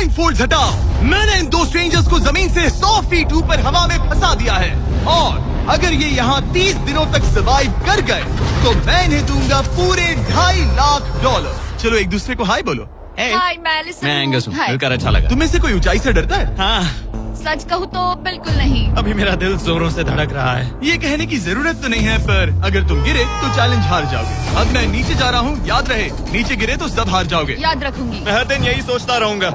Blind fold हटाओ। मैंने इन दो स्ट्रेंजर्स को जमीन से 100 फीट ऊपर हवा में फंसा दिया है, और अगर ये यहाँ 30 दिनों तक सर्वाइव कर गए तो मैं इन्हें दूंगा पूरे $2.5 लाख। चलो एक दूसरे को हाय बोलो। हाय, मैं एलिसन मैं एंगस हूँ, हाय। मिलकर अच्छा लगा। तुम्हें से कोई ऊंचाई से डरता है? हाँ, सच कहूँ तो बिल्कुल नहीं। अभी मेरा दिल जोरों से धड़क रहा है। ये कहने की जरूरत तो नहीं है, पर अगर तुम गिरे तो चैलेंज हार जाओगे। अब मैं नीचे जा रहा हूँ, याद रहे नीचे गिरे तो सब हार जाओगे। याद रखूंगी। मैं हर दिन यही सोचता रहूंगा।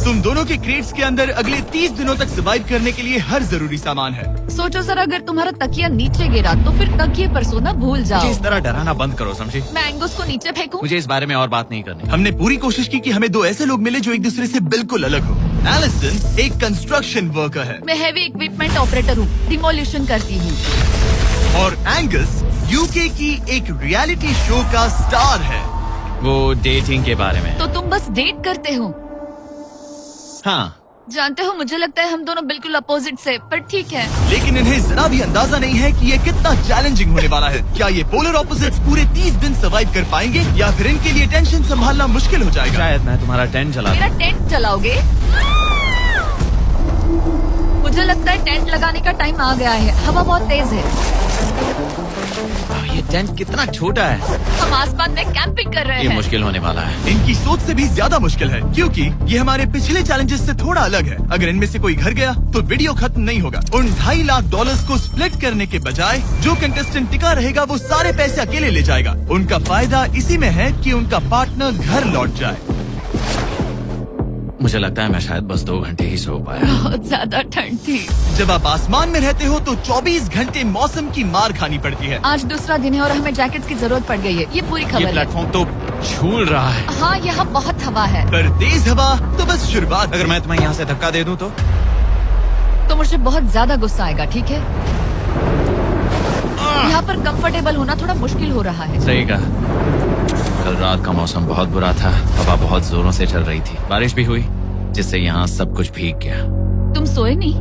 तुम दोनों के क्रेट्स के अंदर अगले 30 दिनों तक सर्वाइव करने के लिए हर जरूरी सामान है। सोचो सर, अगर तुम्हारा तकिया नीचे गिरा तो फिर तकिए पर सोना भूल मुझे जाओ। इस तरह डराना बंद करो, समझी? मैं एंगस को नीचे फेंकूं? मुझे इस बारे में और बात नहीं करनी। हमने पूरी कोशिश की कि हमें दो ऐसे लोग मिले जो एक दूसरे से बिल्कुल अलग हो। एलिसन एक कंस्ट्रक्शन वर्कर है मैं हेवी इक्विपमेंट ऑपरेटर हूँ, डिमोलिशन करती हूँ। और एंगस यूके की एक रियलिटी शो का स्टार है। वो डेटिंग के बारे में। तो तुम बस डेट करते हो? हाँ, जानते हो, मुझे लगता है हम दोनों बिल्कुल अपोजिट से, पर ठीक है। लेकिन इन्हें जरा भी अंदाजा नहीं है कि ये कितना चैलेंजिंग होने वाला है। क्या ये पोलर ऑपोजिट्स पूरे 30 दिन सर्वाइव कर पाएंगे, या फिर इनके लिए टेंशन संभालना मुश्किल हो जाएगा? शायद मैं तुम्हारा टेंट जला मेरा टेंट जलाओगे? मुझे लगता है टेंट लगाने का टाइम आ गया है। हवा बहुत तेज है। ये टेंट कितना छोटा है। हम आसमान में कैंपिंग कर रहे ये हैं। मुश्किल होने वाला है। इनकी सोच से भी ज्यादा मुश्किल है, क्योंकि ये हमारे पिछले चैलेंजेस से थोड़ा अलग है। अगर इनमें से कोई घर गया तो वीडियो खत्म नहीं होगा। उन $2.5 लाख को स्प्लिट करने के बजाय जो कंटेस्टेंट टिका रहेगा वो सारे पैसे अकेले ले जाएगा। उनका फायदा इसी में है कि उनका पार्टनर घर लौट जाए। मुझे लगता है मैं शायद बस 2 घंटे ही सो पाया। बहुत ज्यादा ठंड थी। जब आप आसमान में रहते हो तो 24 घंटे मौसम की मार खानी पड़ती है। आज दूसरा दिन है और हमें जैकेट्स की जरूरत पड़ गई है। ये पूरी ये खबर है। प्लेटफॉर्म तो झूल रहा है। हाँ, यहाँ बहुत हवा है। पर तेज हवा तो बस शुरुआत। अगर मैं तुम्हें यहाँ से धक्का दे दूं तो मुझे बहुत ज्यादा गुस्सा आएगा, ठीक है? यहाँ पर कंफर्टेबल होना थोड़ा मुश्किल हो रहा है। सही कहा। कल रात का मौसम बहुत बुरा था। हवा बहुत जोरों से चल रही थी। बारिश भी हुई, जिससे यहाँ सब कुछ भीग गया। तुम सोए नहीं?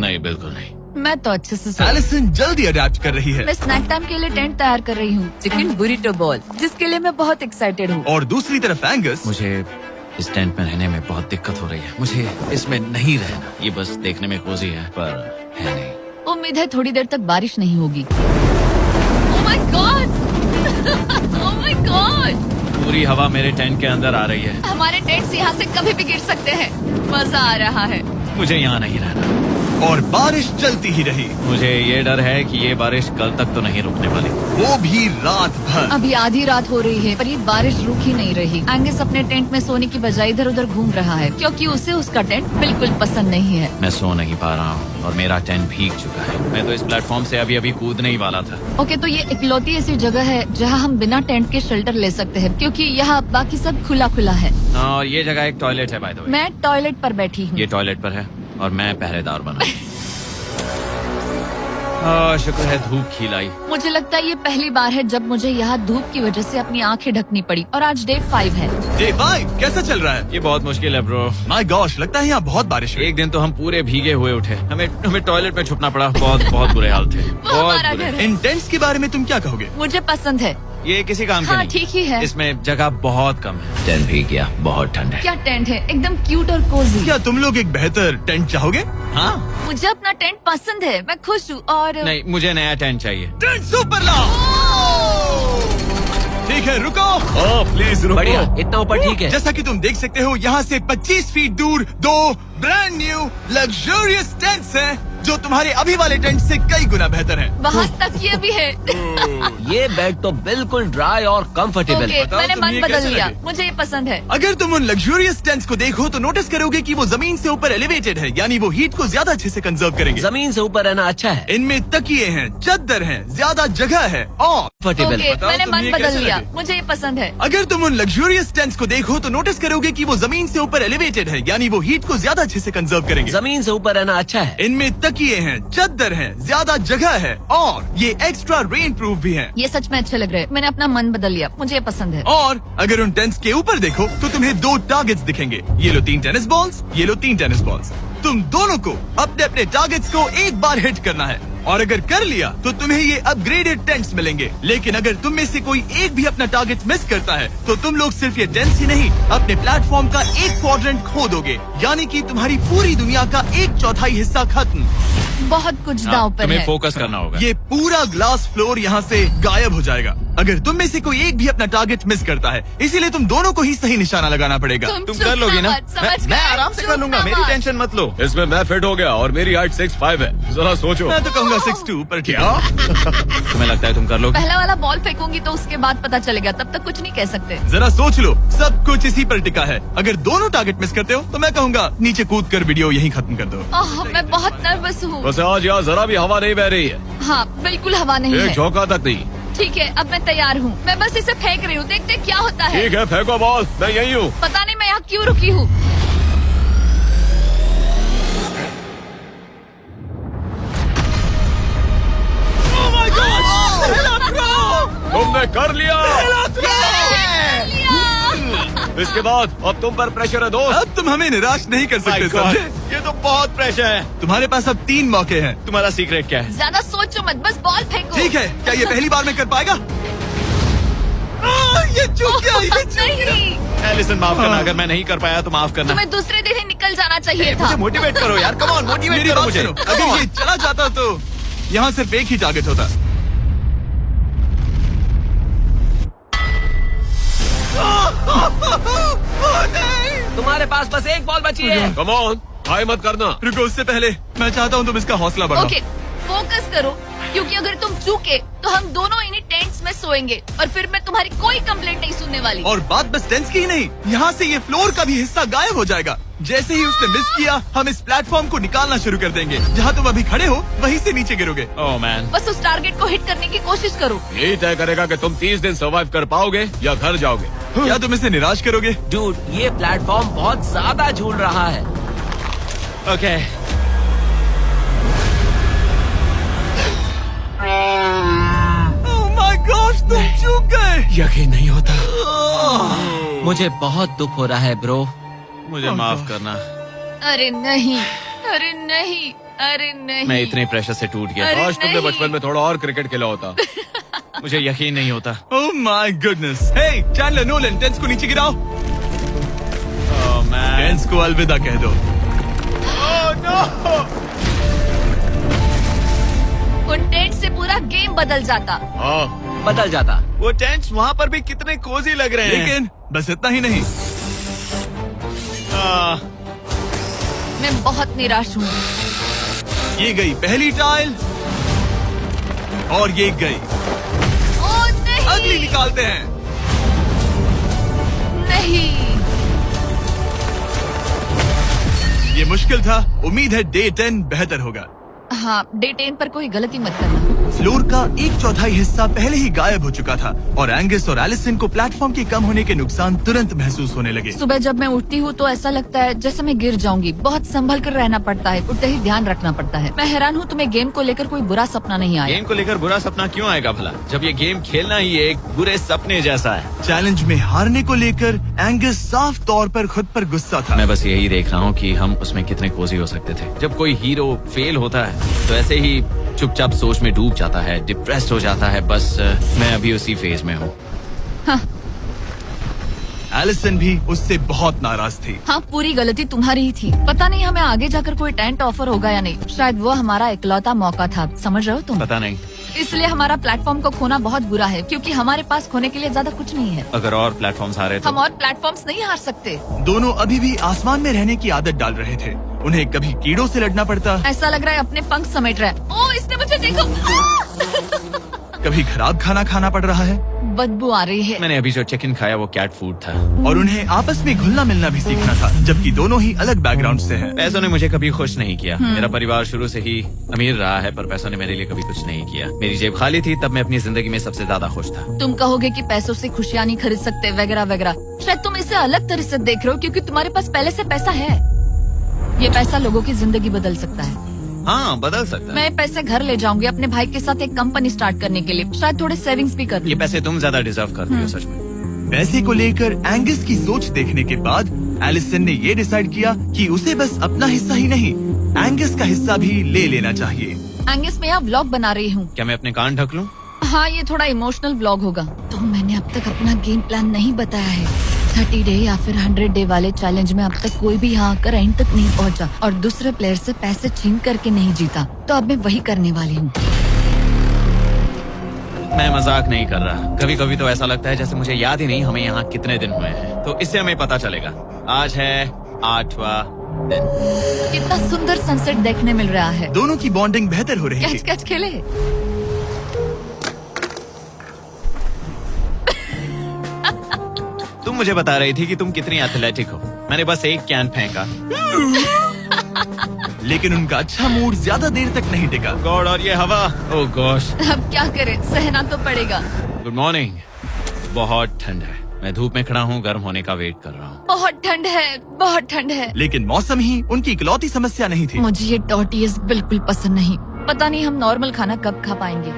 नहीं, बिल्कुल नहीं। मैं तो अच्छे से सोई। एलिसन जल्दी अडेप्ट कर रही है। मैं स्नैक टाइम के लिए टेंट तैयार कर रही हूँ, चिकन बुरिटो बॉल, जिसके लिए मैं बहुत एक्साइटेड हूँ। और दूसरी तरफ एंगस। मुझे इस टेंट में रहने में बहुत दिक्कत हो रही है। मुझे इसमें नहीं रहना। ये बस देखने में कोजी है, पर है नहीं। उम्मीद है थोड़ी देर तक बारिश नहीं होगी। ओह my God! Oh my God! पूरी हवा मेरे टेंट के अंदर आ रही है। हमारे टेंट्स यहाँ से कभी भी गिर सकते हैं। मजा आ रहा है। मुझे यहाँ नहीं रहना। और बारिश चलती ही रही, मुझे ये डर है कि ये बारिश कल तक तो नहीं रुकने वाली। वो भी रात भर। अभी आधी रात हो रही है, पर ये बारिश रुक ही नहीं रही। एंगस अपने टेंट में सोने की बजाय इधर उधर घूम रहा है, क्योंकि उसे उसका टेंट बिल्कुल पसंद नहीं है। मैं सो नहीं पा रहा हूँ और मेरा टेंट भीग चुका है। मैं तो इस प्लेटफॉर्म से अभी अभी कूदने ही वाला था। ओके, तो ये इकलौती ऐसी जगह है जहाँ हम बिना टेंट के शेल्टर ले सकते हैं, क्योंकि यहाँ बाकी सब खुला खुला है। और ये जगह एक टॉयलेट है, बाय द वे। मैं टॉयलेट पर बैठी हूँ। ये टॉयलेट पर है और मैं पहरेदार बना। शुक्र है धूप खिलाई। मुझे लगता है ये पहली बार है जब मुझे यहाँ धूप की वजह से अपनी आंखें ढकनी पड़ी, और आज डे 5 है। डे 5 कैसा चल रहा है? ये बहुत मुश्किल है ब्रो। माय गॉश, लगता है यहाँ बहुत बारिश हुई। एक दिन तो हम पूरे भीगे हुए उठे। हमें टॉयलेट में छुपना पड़ा। बहुत बुरे हाल थे। वो हमारा बुरे। घर है। इन टेंट्स के बारे में तुम क्या कहोगे? मुझे पसंद है। ये किसी काम के हाँ, नहीं। ठीक ही है। इसमें जगह बहुत कम है। टेंट भीग गया, बहुत ठंड है। क्या टेंट है, एकदम क्यूट और कोजी। क्या तुम लोग एक बेहतर टेंट चाहोगे? हाँ, मुझे अपना टेंट पसंद है, मैं खुश हूँ। और नहीं, मुझे नया टेंट चाहिए। टेंट सुपर लाओ। ठीक है, रुको। प्लीज रुको। बढ़िया, इतना ऊपर ठीक है। जैसा कि तुम देख सकते हो, यहाँ से 25 फीट दूर 2 ब्रांड न्यू लग्जरियस टेंट्स हैं, जो तुम्हारे अभी वाले टेंट से कई गुना बेहतर हैं। वहाँ तक ये भी है। ये बेड तो बिल्कुल ड्राई और कंफर्टेबल ओके, है। बताओ मैंने तुम्हें मन ये बदल कैसे लिया। लगे? मुझे ये पसंद है। अगर तुम उन लग्जरियस टेंट्स को देखो तो नोटिस करोगे कि वो जमीन से ऊपर एलिवेटेड है, यानी वो हीट को ज्यादा अच्छे से कंजर्व करेंगे। जमीन से ऊपर रहना अच्छा है, इनमें तकिए हैं, चद्दर हैं, ज्यादा जगह है, और कंफर्टेबल ओके, है। बताओ मैंने तुम्हें मन ये बदल कैसे लिया। लगे? मुझे ये पसंद है। अगर तुम उन लग्जरियस टेंट्स को देखो तो नोटिस करोगे कि वो जमीन से ऊपर एलिवेटेड है, यानी वो हीट को ज्यादा अच्छे से कंजर्व करेंगे। जमीन से ऊपर रहना अच्छा है, इनमें तकिए हैं, चद्दर हैं, ज्यादा जगह है, और ये एक्स्ट्रा रेन प्रूफ भी हैं। ये सच में अच्छे लग रहे हैं। मैंने अपना मन बदल लिया, मुझे ये पसंद है। और अगर उन टेंट्स के ऊपर देखो तो तुम्हें 2 टारगेट्स दिखेंगे। ये लो 3 टेनिस बॉल्स, ये लो 3 टेनिस बॉल्स। तुम दोनों को अपने अपने टारगेट्स को एक बार हिट करना है। और अगर कर लिया तो तुम्हें ये अपग्रेडेड टेंट्स मिलेंगे। लेकिन अगर तुम में से कोई एक भी अपना टारगेट मिस करता है तो तुम लोग सिर्फ ये टेंट्स ही नहीं, अपने प्लेटफॉर्म का एक क्वाड्रेंट खो दोगे, यानी कि तुम्हारी पूरी दुनिया का 1/4 हिस्सा खत्म। बहुत कुछ दांव पर तुम्हें है। फोकस करना होगा। ये पूरा ग्लास फ्लोर यहाँ से गायब हो जाएगा अगर तुम में से कोई एक भी अपना टारगेट मिस करता है, इसीलिए तुम दोनों को ही सही निशाना लगाना पड़ेगा। तुम चुप कर लोगी ना? मत, समझ मैं गए? आराम से चुप कर लूंगा, मेरी मत। टेंशन मत लो। इसमें मैं फिट हो गया और मेरी हाइट 6'5" है। जरा सोचो। मैं तो कहूँगा 6'2", पर क्या? तुम्हें लगता है तुम कर लोगे? पहला वाला बॉल फेंकूंगी तो उसके बाद पता चलेगा, तब तक कुछ नहीं कह सकते। जरा सोच लो, सब कुछ इसी पर टिका है। अगर दोनों टारगेट मिस करते हो तो मैं कहूँगा नीचे कूद कर वीडियो यहीं खत्म कर दो। मैं बहुत नर्वस हूँ। बस आज यहाँ जरा भी हवा नहीं बह रही है, हाँ बिल्कुल हवा नहीं एक है। झोंका तक नहीं। ठीक है, अब मैं तैयार हूँ। मैं बस इसे फेंक रही हूँ, देखते क्या होता है। ठीक है, फेंको बॉल, मैं यही हूँ। पता नहीं मैं यहाँ क्यों रुकी हूँ। तुमने कर लिया। इसके बाद अब तुम पर प्रेशर है दोस्त। अब तुम हमें निराश नहीं कर सकते, समझे? ये तो बहुत प्रेशर है। तुम्हारे पास अब 3 मौके हैं। तुम्हारा सीक्रेट क्या है? ज्यादा सोचो मत, बस बॉल फेंको। ठीक है, क्या ये पहली बार में कर पाएगा? ये चूक गया, ये चूक गया। नहीं, एलिसन माफ करना, अगर मैं नहीं कर पाया तो माफ करना। तुम्हें दूसरे दिन ही निकल जाना चाहिए था। मुझे मोटिवेट करो यार, कम ऑन, मोटिवेट मेरी करो बात मुझे। सुनो, अगर ये चला जाता तो यहाँ सिर्फ एक ही टारगेट होता। तुम्हारे पास बस एक बॉल बची है। कम ऑन, हाई मत करना। रुको, उससे पहले मैं चाहता हूँ तुम इसका हौसला बढ़ाओ। ओके, फोकस करो, क्योंकि अगर तुम चूके तो हम दोनों इन्हीं टेंट्स में सोएंगे और फिर मैं तुम्हारी कोई कंप्लेंट नहीं सुनने वाली। और बात बस टेंस की ही नहीं, यहाँ से ये फ्लोर का भी हिस्सा गायब हो जाएगा। जैसे ही उसने मिस किया, हम इस प्लेटफॉर्म को निकालना शुरू कर देंगे। जहाँ तुम अभी खड़े हो वहीं से नीचे गिरोगे। ओह मैन, बस उस टारगेट को हिट करने की कोशिश करो। यही तय करेगा कि तुम 30 दिन सर्वाइव कर पाओगे या घर जाओगे। क्या तुम इसे निराश करोगे? डूड, ये प्लेटफॉर्म बहुत ज्यादा झूल रहा है। ओके। ओह माय गॉड, तुम चूक गए। यकीन नहीं होता। मुझे बहुत दुख हो रहा है ब्रो। मुझे माफ करना, अरे नहीं, अरे नहीं, अरे नहीं। मैं इतने प्रेशर से टूट गया। अरे काश तुमने नहीं। बचपन में थोड़ा और क्रिकेट खेला होता। मुझे यकीन नहीं होता। Oh my goodness. Hey Chandler Nolan, tents को नीचे गिराओ। ओह मैन, टेंस को अलविदा कह दो। उन टेंट से पूरा गेम बदल जाता। हाँ, बदल जाता। वो टेंट्स वहाँ पर भी कितने कोजी लग रहे हैं। लेकिन बस इतना ही नहीं, मैं बहुत निराश हूँ। ये गई पहली टाइल और ये गई ओह नहीं, अगली। निकालते हैं। नहीं। ये मुश्किल था, उम्मीद है डे 10 बेहतर होगा। हाँ, डे 10 पर कोई गलती मत करना। फ्लोर का 1/4 हिस्सा पहले ही गायब हो चुका था और एंगस और एलिसन को प्लेटफॉर्म के कम होने के नुकसान तुरंत महसूस होने लगे। सुबह जब मैं उठती हूँ तो ऐसा लगता है जैसे मैं गिर जाऊंगी। बहुत संभल कर रहना पड़ता है, उठते ही ध्यान रखना पड़ता है। मैं हैरान हूँ तुम्हें गेम को लेकर कोई बुरा सपना नहीं आया। गेम को लेकर बुरा सपना क्यों आएगा भला, जब ये गेम खेलना ही एक बुरे सपने जैसा है। चैलेंज में हारने को लेकर एंगस साफ तौर पर खुद पर गुस्सा था। मैं बस यही देख रहा हूँ कि हम उसमें कितने कोजी हो सकते थे। जब कोई हीरो फेल होता है तो ऐसे ही चुपचाप सोच में डूब जाता है, डिप्रेस्ड हो जाता है। बस मैं अभी उसी फेज में हूँ। एलिसन भी उससे बहुत नाराज थी। हाँ, पूरी गलती तुम्हारी ही थी। पता नहीं हमें आगे जाकर कोई टेंट ऑफर होगा या नहीं। शायद वो हमारा इकलौता मौका था, समझ रहे हो तुम? पता नहीं, इसलिए हमारा प्लेटफॉर्म को खोना बहुत बुरा है, क्योंकि हमारे पास खोने के लिए ज्यादा कुछ नहीं है। अगर और प्लेटफॉर्म्स आ रहे हम तो और प्लेटफॉर्म्स नहीं हार सकते। दोनों अभी भी आसमान में रहने की आदत डाल रहे थे। उन्हें कभी कीड़ों से लड़ना पड़ता, ऐसा लग रहा है अपने पंख समेट रहा है। ओह, इसने मुझे देखो। कभी खराब खाना खाना पड़ रहा है बदबू आ रही है। मैंने अभी जो चिकन खाया वो कैट फूड था। और उन्हें आपस में घुलना मिलना भी सीखना था, जबकि दोनों ही अलग बैकग्राउंड से हैं। पैसों ने मुझे कभी खुश नहीं किया। मेरा परिवार शुरू से ही अमीर रहा है, पर पैसों ने मेरे लिए कभी कुछ नहीं किया। मेरी जेब खाली थी तब मैं अपनी जिंदगी में सबसे ज्यादा खुश था। तुम कहोगे कि पैसों से खुशियां नहीं खरीद सकते वगैरह वगैरह। शायद तुम इसे अलग तरह से देख रहे हो, क्योंकि तुम्हारे पास पहले से पैसा है। ये पैसा लोगों की जिंदगी बदल सकता है। हाँ, बदल सकता है। मैं पैसे घर ले जाऊंगी अपने भाई के साथ एक कंपनी स्टार्ट करने के लिए। शायद थोड़े सेविंग्स भी कर लूं। ये पैसे तुम ज्यादा डिजर्व करती हो सच में। पैसे को लेकर एंगस की सोच देखने के बाद एलिसन ने ये डिसाइड किया कि उसे बस अपना हिस्सा ही नहीं, एंगस का हिस्सा भी ले लेना चाहिए। एंगस मैं यहाँ व्लॉग बना रही हूँ। क्या मैं अपने कान ढक लूं? हाँ, ये थोड़ा इमोशनल व्लॉग होगा। तो मैंने अब तक अपना गेम प्लान नहीं बताया है। 30 डे या फिर 100 डे वाले चैलेंज में अब तक कोई भी यहाँ आकर एंड तक नहीं पहुँचा और दूसरे प्लेयर से पैसे छीन करके नहीं जीता। तो अब मैं वही करने वाली हूँ। मैं मजाक नहीं कर रहा। कभी कभी तो ऐसा लगता है जैसे मुझे याद ही नहीं हमें यहाँ कितने दिन हुए हैं। तो इससे हमें पता चलेगा। आज है 8वां दिन। कितना सुंदर सनसेट देखने मिल रहा है। दोनों की बॉन्डिंग बेहतर हो रही कैच थी। कैच खेले। तुम मुझे बता रही थी कि तुम कितनी एथलेटिक हो। मैंने बस एक कैन फेंका। लेकिन उनका अच्छा मूड ज्यादा देर तक नहीं टिका। गॉड, और ये हवा। ओह गॉश। अब क्या करें, सहना तो पड़ेगा। Good morning. बहुत ठंड है। मैं धूप में खड़ा हूँ, गर्म होने का वेट कर रहा हूँ। बहुत ठंड है, बहुत ठंड है। लेकिन मौसम ही उनकी इकलौती समस्या नहीं थी। मुझे ये टॉर्टियस बिल्कुल पसंद नहीं। पता नहीं हम नॉर्मल खाना कब खा पाएंगे।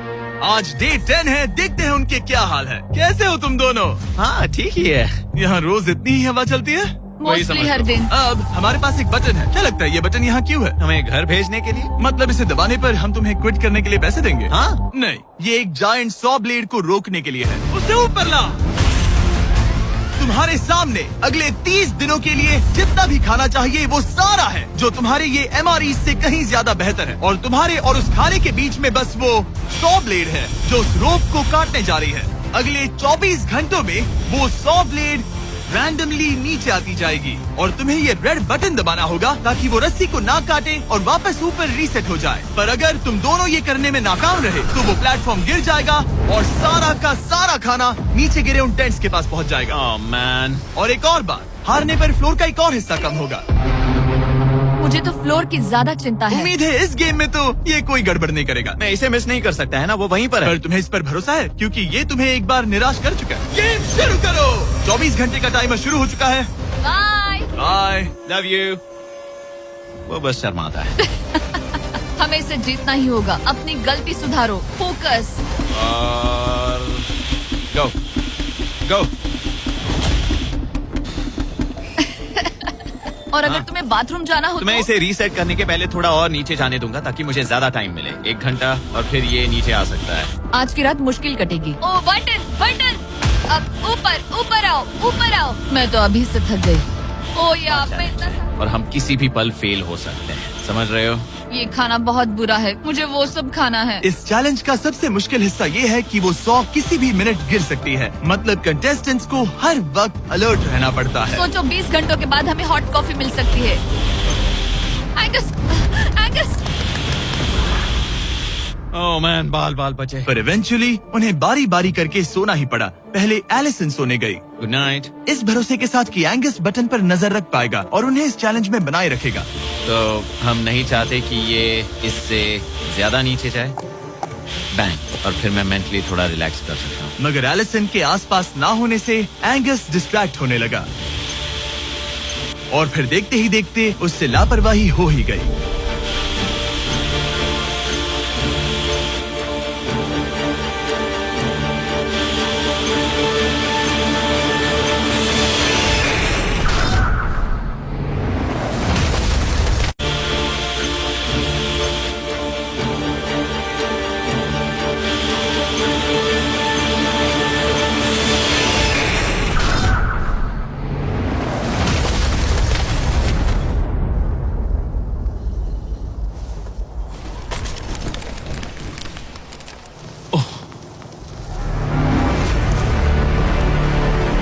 आज डे 10 है, देखते हैं उनके क्या हाल है। कैसे हो तुम दोनों? हाँ ठीक ही है। यहाँ रोज इतनी ही हवा चलती है? वही मोस्टली समझ हर लो। दिन। अब हमारे पास एक बटन है। क्या लगता है ये बटन यहाँ क्यों है? हमें घर भेजने के लिए? मतलब इसे दबाने पर हम तुम्हें क्विट करने के लिए पैसे देंगे? हाँ। नहीं, ये एक जायंट सॉ ब्लेड को रोकने के लिए है। उसे ऊपर ला। तुम्हारे सामने अगले 30 दिनों के लिए जितना भी खाना चाहिए वो सारा है, जो तुम्हारे ये MRE से कहीं ज्यादा बेहतर है। और तुम्हारे और उस खाने के बीच में बस वो सॉ ब्लेड है जो उस रोप को काटने जा रही है। अगले 24 घंटों में वो सॉ ब्लेड रैंडमली नीचे आती जाएगी और तुम्हें ये रेड बटन दबाना होगा ताकि वो रस्सी को ना काटे और वापस ऊपर रीसेट हो जाए। पर अगर तुम दोनों ये करने में नाकाम रहे तो वो प्लेटफॉर्म गिर जाएगा और सारा का सारा खाना नीचे गिरे उन टेंट्स के पास पहुंच जाएगा। Oh man. और एक और बात, हारने पर फ्लोर का एक और हिस्सा कम होगा। मुझे तो फ्लोर की ज्यादा चिंता है। उम्मीद है इस गेम में तो ये कोई गड़बड़ नहीं करेगा। मैं इसे मिस नहीं कर सकता है ना, वो वहीं पर है। पर तुम्हें इस पर भरोसा है क्योंकि ये तुम्हें एक बार निराश कर चुका है। गेम शुरू करो। 24 घंटे का टाइमर शुरू हो चुका है। बाय। बाय। Love you. वो बस शर्माता है। हमें इसे जीतना ही होगा। अपनी गलती सुधारो। फोकस। और गो गो। और अगर हाँ। तुम्हें बाथरूम जाना हो तो मैं इसे रीसेट करने के पहले थोड़ा और नीचे जाने दूंगा ताकि मुझे ज्यादा टाइम मिले। 1 घंटा और फिर ये नीचे आ सकता है। आज की रात मुश्किल कटेगी। ओ बटन बटन। अब ऊपर ऊपर आओ, ऊपर आओ। मैं तो अभी से थक गई। ओ यार मैं इतना और हम किसी भी पल फेल हो सकते हैं, समझ रहे हो? ये खाना बहुत बुरा है। मुझे वो सब खाना है। इस चैलेंज का सबसे मुश्किल हिस्सा ये है कि वो 100 किसी भी मिनट गिर सकती है। मतलब कंटेस्टेंट्स को हर वक्त अलर्ट रहना पड़ता है। सोचो 20 घंटों के बाद हमें हॉट कॉफी मिल सकती है। Angus, Angus. ओह मैन, बाल बाल बचे। पर इवेंचुअली उन्हें बारी बारी करके सोना ही पड़ा। पहले एलिसन सोने गई, गुड नाइट। इस भरोसे के साथ कि एंगस बटन पर नजर रख पाएगा और उन्हें इस चैलेंज में बनाए रखेगा। तो हम नहीं चाहते कि ये इससे ज्यादा नीचे जाए। बैंग। और फिर मैं मेंटली थोड़ा रिलैक्स कर सकता हूँ। मगर एलिसन के आसपास ना होने से एंगस डिस्ट्रैक्ट होने लगा और फिर देखते ही देखते उससे लापरवाही हो ही गई।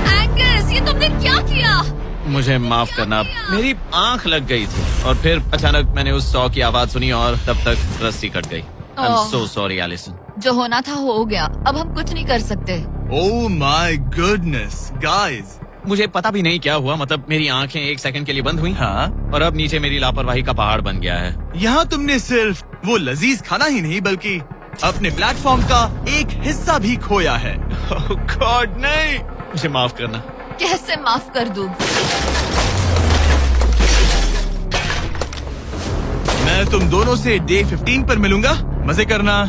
एंगस, ये तुमने क्या किया? मुझे माफ करना, मेरी आंख लग गई थी और फिर अचानक मैंने उस 100 की आवाज सुनी और तब तक रस्सी कट गई। I am oh. So sorry Allison. जो होना था हो गया। अब हम कुछ नहीं कर सकते। ओह माय गुडनेस गाइस। मुझे पता भी नहीं क्या हुआ, मतलब मेरी आंखें 1 सेकंड के लिए बंद हुई। हाँ, और अब नीचे मेरी लापरवाही का पहाड़ बन गया है। यहाँ तुमने सिर्फ वो लजीज खाना ही नहीं बल्कि अपने प्लेटफॉर्म का एक हिस्सा भी खोया है। ओह गॉड, नहीं। मुझे माफ करना। कैसे माफ कर दूं? मैं तुम दोनों से डे 15 पर मिलूंगा। मजे करना।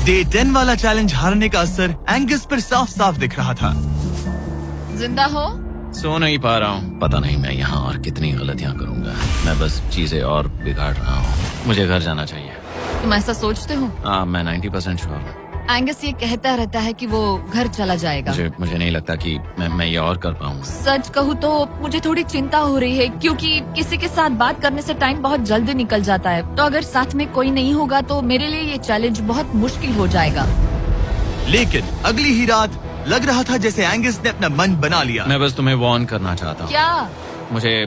डे 10 वाला चैलेंज हारने का असर एंगस पर साफ साफ दिख रहा था। जिंदा हो? सो नहीं पा रहा हूँ। पता नहीं मैं यहाँ और कितनी गलतियाँ करूँगा। मैं बस चीजें और बिगाड़ रहा हूँ। मुझे घर जाना चाहिए। तुम ऐसा सोचते हो? हाँ, मैं 90% श्योर हूँ। एंगस ये कहता रहता है कि वो घर चला जाएगा। मुझे नहीं लगता कि मैं ये और कर पाऊंगा। सच कहूँ तो मुझे थोड़ी चिंता हो रही है, क्योंकि किसी के साथ बात करने से टाइम बहुत जल्दी निकल जाता है। तो अगर साथ में कोई नहीं होगा तो मेरे लिए ये चैलेंज बहुत मुश्किल हो जाएगा। लेकिन अगली ही रात लग रहा था जैसे एंगस ने अपना मन बना लिया। मैं बस तुम्हें वार्न करना चाहता हूँ। क्या? मुझे